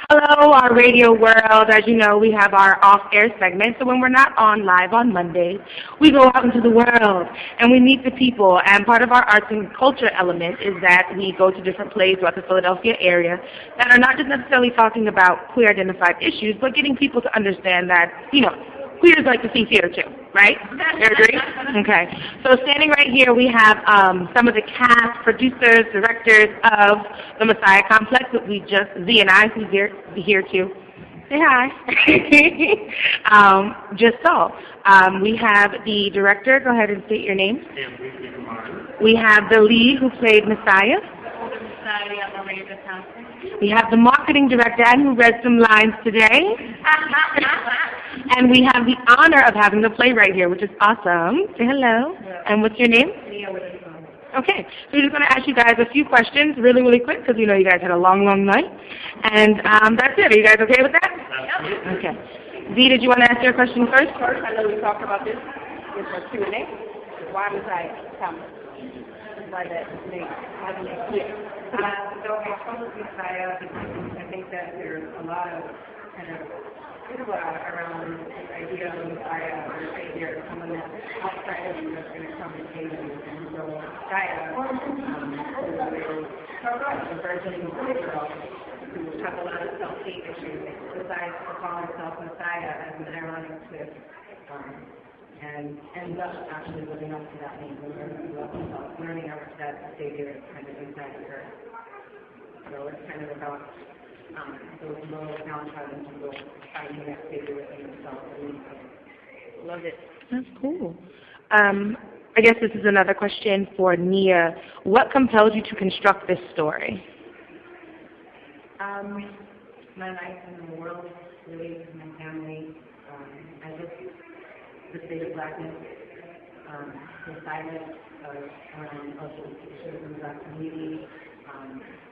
Hello, our radio world. As you know, we have our off-air segment. So when we're not on live on Mondays, we go out into the world and we meet the people. And part of our arts and culture element is that we go to different plays throughout the Philadelphia area that are not just necessarily talking about queer-identified issues, but getting people to understand that, queers like to see theater too, right? You agree? Okay. So standing right here, we have some of the cast, producers, directors of the Messiah Complex that Z and I, who's here too. Say hi. Just so. We have the director. Go ahead and state your name. We have the lead who played Messiah. Thompson. We have the marketing director who read some lines today. And we have the honor of having the playwright here, which is awesome. Say hello. Yeah. And what's your name? Nia Witherspoon. Okay. So we're just going to ask you guys a few questions really, really quick because we know you guys had a long, long night. And that's it. Are you guys okay with that? Yep. Okay. Z, did you want to ask your question first? I know we talked about this. It's a Q&A. Why was I Thompson? By that name. Having it clear. So I spoke with Messiah because I think that there's a lot of kind of around this idea of Messiah or Savior, someone that's outside of you that's going to come and save you. And so Messiah is a virgin girl who has a lot of self-hate issues, decides to call herself Messiah as an ironic twist, and ends up actually living up to that name, learning that Savior is kind of inside of her. So it's kind of about those low downtrodden people finding that Savior within themselves. Love it. That's cool. I guess this is another question for Nia. What compelled you to construct this story? My life in the world, really, my family. I just the state of blackness, the silence of issues in the black community,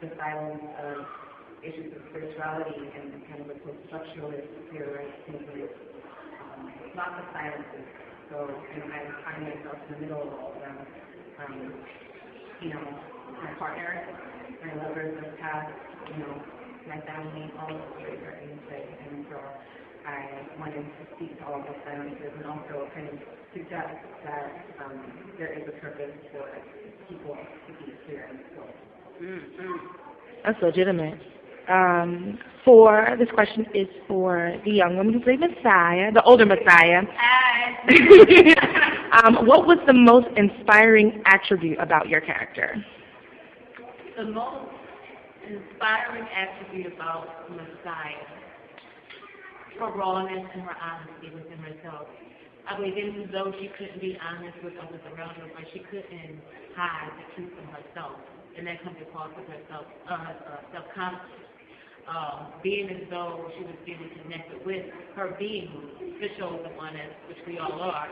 the silence of issues of spirituality and kind of a post-structuralist theorized thinking, lots of silences. So I find myself in the middle of all of them. My partner, my lovers of the past, my family, all of the stories are in play. And so I wanted to speak to all of the silences and also kind of suggest that there is a purpose for people to be clear and still. That's legitimate. This question is for the young woman who played Messiah, the older Messiah. What was the most inspiring attribute about your character? The most inspiring attribute about Messiah, her rawness and her honesty within herself. I believe even though she couldn't be honest with others around her, but she couldn't hide the truth from herself. And that comes across with herself, self-confidence. Being as though she was getting connected with her being, the chosen one, which we all are,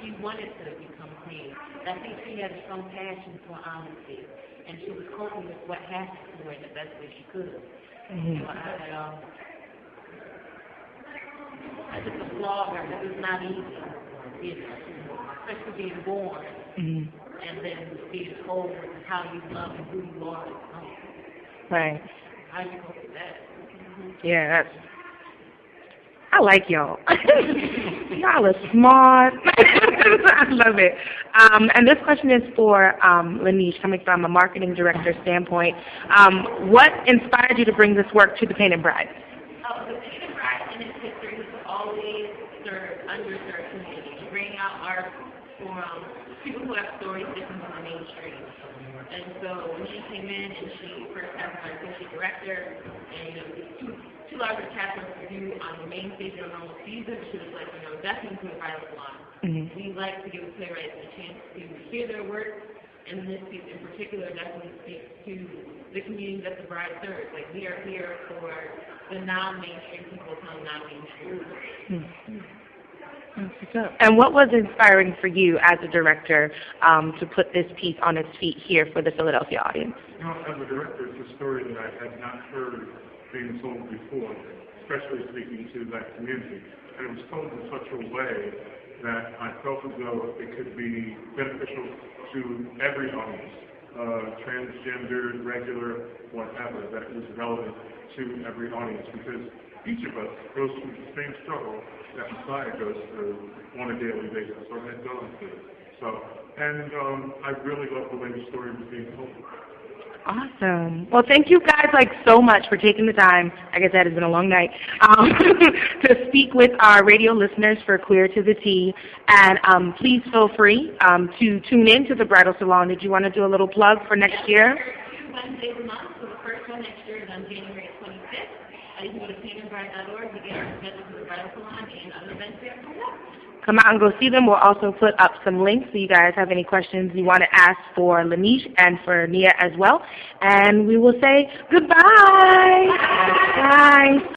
she wanted to become clean. I think she had a strong passion for honesty, and she was coping with what happened to her in the best way she could. Mm-hmm. So I just applaud her. It was not easy, especially being born, and then being told how you love and who you are. Right. How you cope with that? Yeah, I like y'all. Y'all are smart. I love it. And this question is for LaNeshe, coming from a marketing director standpoint. What inspired you to bring this work to the Painted Bride? The Painted Bride in its history has always served underserved communities, bringing out art for people who have stories different from the mainstream. And so when she came in and she first had her artistic director and two larger chapters to do on the main stage of the normal season, she was like, definitely to the Bridal Salon. We like to give the playwrights a chance to hear their work, and this piece in particular definitely speaks to the community that the bride serves. Like, we are here for the non-mainstream people telling non-mainstream. And what was inspiring for you as a director to put this piece on its feet here for the Philadelphia audience? As a director, it's a story that I had not heard being told before, especially speaking to that community. And it was told in such a way that I felt as though it could be beneficial to every audience, transgendered, regular, whatever, that was relevant to every audience, because each of us goes through the same struggle that Messiah goes through on a daily basis, or had gone through. So, and I really love the way the story was being told. Awesome. Well, thank you guys so much for taking the time. Like I said, it's been a long night to speak with our radio listeners for Queer to the T. And please feel free to tune in to the Bridal Salon. Did you want to do a little plug for next year? Wednesdays a month, so the first one next year is on January 25th. You can go to painandbride.org to get our schedule for the Bridal Salon and other events there coming up. Come out and go see them. We'll also put up some links so you guys have any questions you want to ask for LaNeshe and for Nia as well. And we will say goodbye. Bye. Bye.